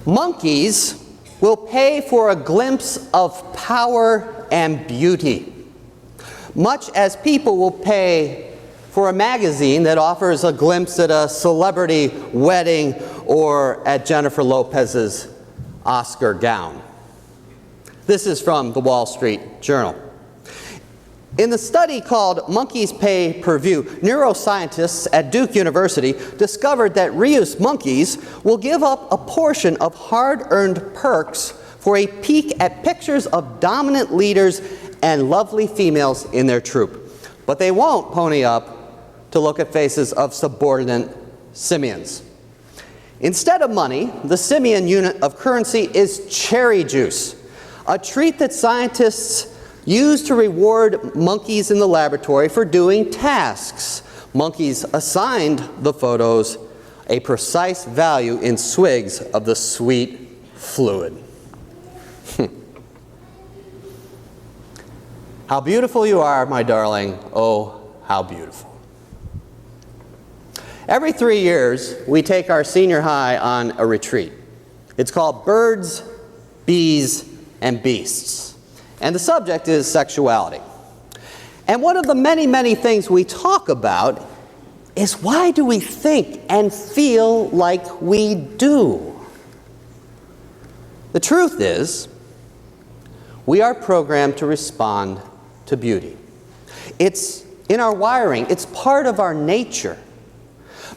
Monkeys will pay for a glimpse of power and beauty, much as people will pay for a magazine that offers a glimpse at a celebrity wedding or at Jennifer Lopez's Oscar gown. This is from the Wall Street Journal. In the study called Monkeys Pay Per View, neuroscientists at Duke University discovered that rhesus monkeys will give up a portion of hard-earned perks for a peek at pictures of dominant leaders and lovely females in their troop. But they won't pony up to look at faces of subordinate simians. Instead of money, the simian unit of currency is cherry juice, a treat that scientists use to reward monkeys in the laboratory for doing tasks. Monkeys assigned the photos a precise value in swigs of the sweet fluid. How beautiful you are, my darling. Oh, how beautiful. Every 3 years, we take our senior high on a retreat. It's called Birds, Bees, and Beasts. And the subject is sexuality. And one of the many, many things we talk about is, why do we think and feel like we do? The truth is, we are programmed to respond to beauty. It's in our wiring. It's part of our nature.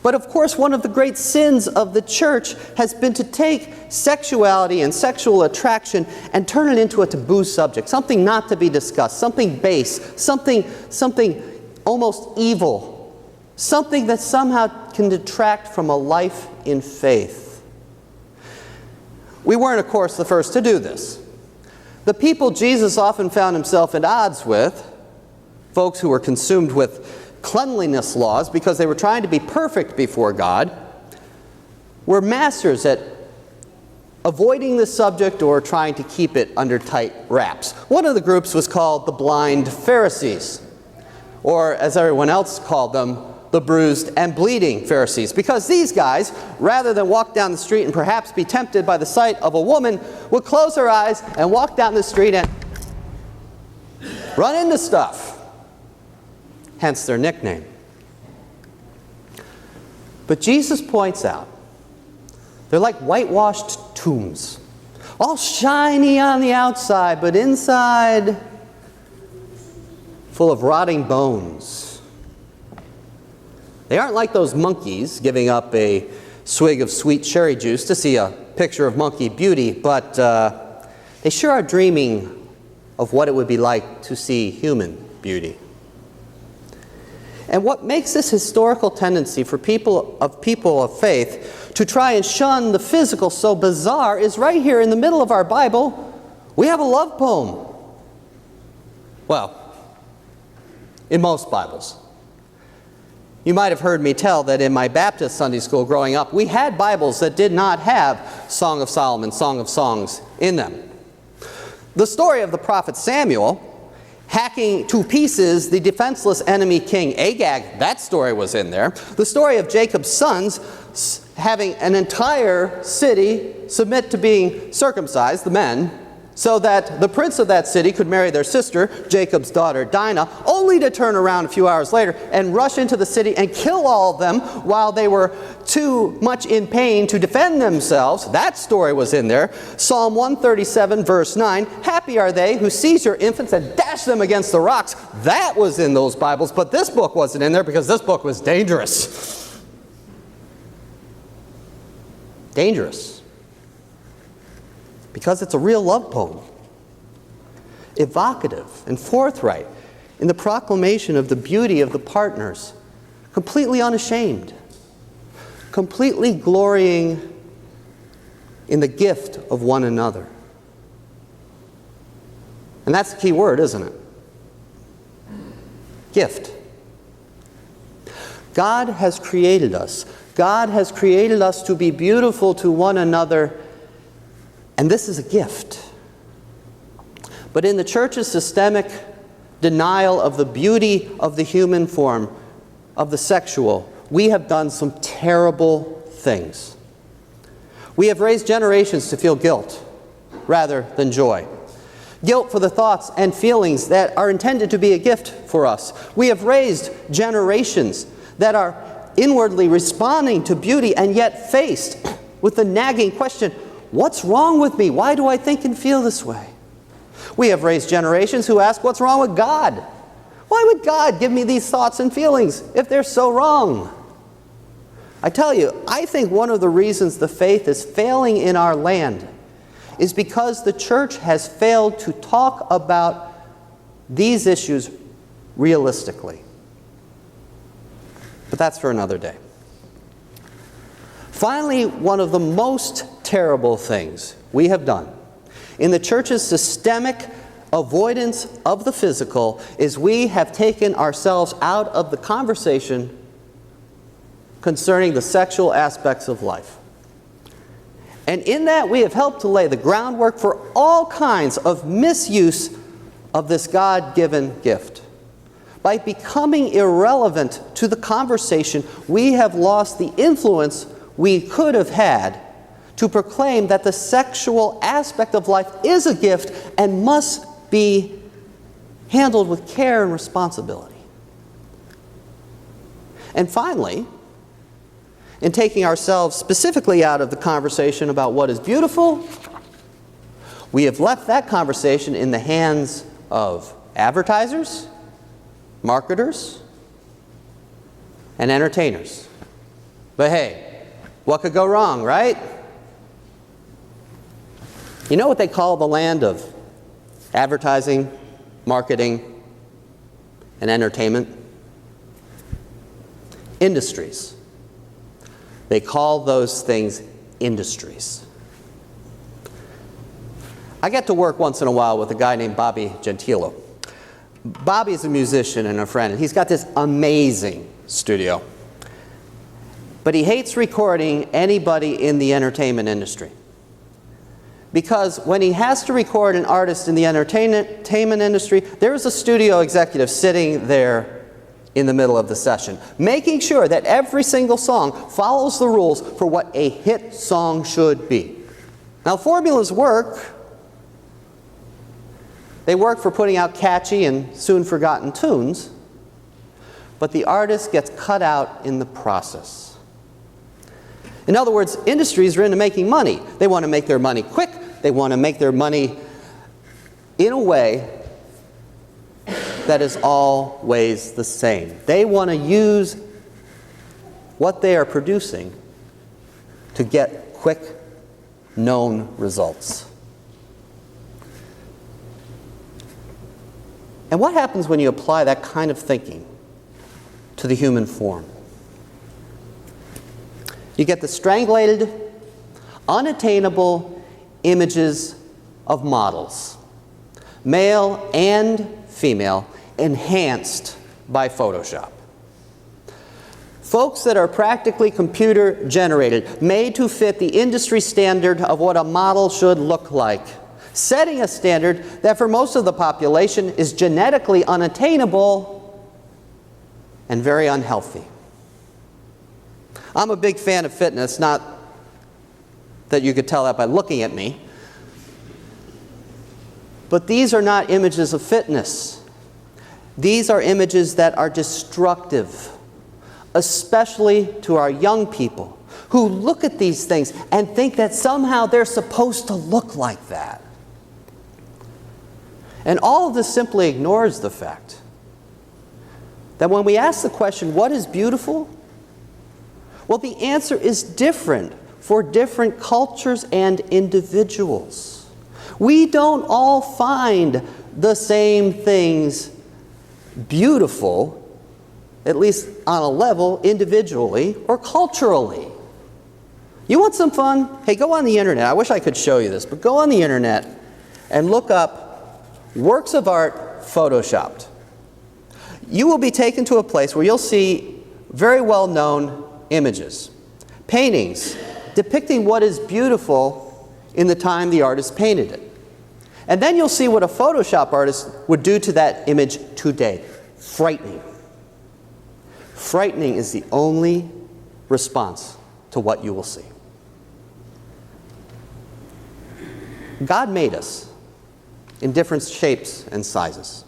But of course, one of the great sins of the church has been to take sexuality and sexual attraction and turn it into a taboo subject, something not to be discussed, something base, something almost evil, something that somehow can detract from a life in faith. We weren't, of course, the first to do this. The people Jesus often found himself at odds with, folks who were consumed with cleanliness laws because they were trying to be perfect before God, were masters at avoiding the subject or trying to keep it under tight wraps. One of the groups was called the blind Pharisees, or as everyone else called them, the bruised and bleeding Pharisees, because these guys, rather than walk down the street and perhaps be tempted by the sight of a woman, would close their eyes and walk down the street and run into stuff. Hence their nickname. But Jesus points out, they're like whitewashed tombs, all shiny on the outside, but inside full of rotting bones. They aren't like those monkeys giving up a swig of sweet cherry juice to see a picture of monkey beauty, but they sure are dreaming of what it would be like to see human beauty. And what makes this historical tendency for people of faith to try and shun the physical so bizarre is right here in the middle of our Bible. We have a love poem. Well, in most Bibles. You might have heard me tell that in my Baptist Sunday school growing up, we had Bibles that did not have Song of Solomon, Song of Songs in them. The story of the prophet Samuel hacking to pieces the defenseless enemy king Agag, that story was in there. The story of Jacob's sons having an entire city submit to being circumcised, the men, so that the prince of that city could marry their sister, Jacob's daughter Dinah, only to turn around a few hours later and rush into the city and kill all of them while they were too much in pain to defend themselves. That story was in there. Psalm 137, verse 9, happy are they who seize your infants and dash them against the rocks. That was in those Bibles, but this book wasn't in there because this book was dangerous. Dangerous. Because it's a real love poem, evocative and forthright in the proclamation of the beauty of the partners, completely unashamed, completely glorying in the gift of one another. And that's the key word, isn't it? Gift. God has created us. God has created us to be beautiful to one another. And this is a gift. But in the church's systemic denial of the beauty of the human form, of the sexual, we have done some terrible things. We have raised generations to feel guilt rather than joy. Guilt for the thoughts and feelings that are intended to be a gift for us. We have raised generations that are inwardly responding to beauty and yet faced with the nagging question, what's wrong with me? Why do I think and feel this way? We have raised generations who ask, what's wrong with God? Why would God give me these thoughts and feelings if they're so wrong? I tell you, I think one of the reasons the faith is failing in our land is because the church has failed to talk about these issues realistically. But that's for another day. Finally, one of the most terrible things we have done in the church's systemic avoidance of the physical is we have taken ourselves out of the conversation concerning the sexual aspects of life. And in that, we have helped to lay the groundwork for all kinds of misuse of this God-given gift. By becoming irrelevant to the conversation, we have lost the influence we could have had to proclaim that the sexual aspect of life is a gift and must be handled with care and responsibility. And finally, in taking ourselves specifically out of the conversation about what is beautiful, we have left that conversation in the hands of advertisers, marketers, and entertainers. But hey, what could go wrong, right? You know what they call the land of advertising, marketing, and entertainment? Industries. They call those things industries. I get to work once in a while with a guy named Bobby Gentilo. Bobby's a musician and a friend, and he's got this amazing studio. But he hates recording anybody in the entertainment industry. Because when he has to record an artist in the entertainment industry, there's a studio executive sitting there in the middle of the session, making sure that every single song follows the rules for what a hit song should be. Now, formulas work. They work for putting out catchy and soon forgotten tunes, but the artist gets cut out in the process. In other words, industries are into making money. They want to make their money quick. They want to make their money in a way that is always the same. They want to use what they are producing to get quick, known results. And what happens when you apply that kind of thinking to the human form? You get the strangulated, unattainable images of models, male and female, enhanced by Photoshop. Folks that are practically computer generated, made to fit the industry standard of what a model should look like, setting a standard that for most of the population is genetically unattainable and very unhealthy. I'm a big fan of fitness, not that you could tell that by looking at me. But these are not images of fitness. These are images that are destructive, especially to our young people who look at these things and think that somehow they're supposed to look like that. And all of this simply ignores the fact that when we ask the question, what is beautiful? Well, the answer is different for different cultures and individuals. We don't all find the same things beautiful, at least on a level, individually or culturally. You want some fun? Hey, go on the internet. I wish I could show you this, but go on the internet and look up works of art photoshopped. You will be taken to a place where you'll see very well-known images, paintings depicting what is beautiful in the time the artist painted it. And then you'll see what a Photoshop artist would do to that image today. Frightening. Frightening is the only response to what you will see. God made us in different shapes and sizes.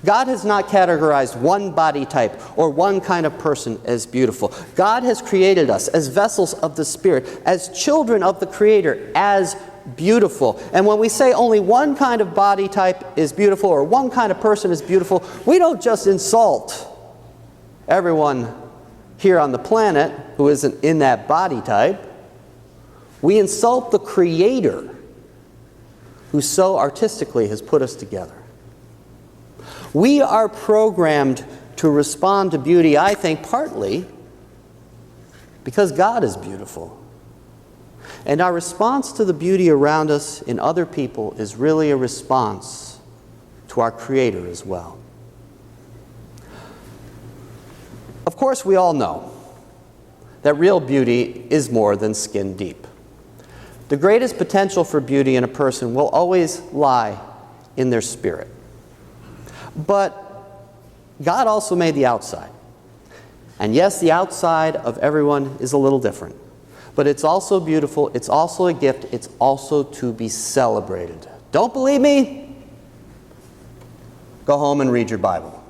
God has not categorized one body type or one kind of person as beautiful. God has created us as vessels of the Spirit, as children of the Creator, as beautiful. And when we say only one kind of body type is beautiful or one kind of person is beautiful, we don't just insult everyone here on the planet who isn't in that body type. We insult the Creator who so artistically has put us together. We are programmed to respond to beauty, I think, partly because God is beautiful. And our response to the beauty around us in other people is really a response to our Creator as well. Of course, we all know that real beauty is more than skin deep. The greatest potential for beauty in a person will always lie in their spirit. But God also made the outside. And yes, the outside of everyone is a little different. But it's also beautiful, it's also a gift, it's also to be celebrated. Don't believe me? Go home and read your Bible.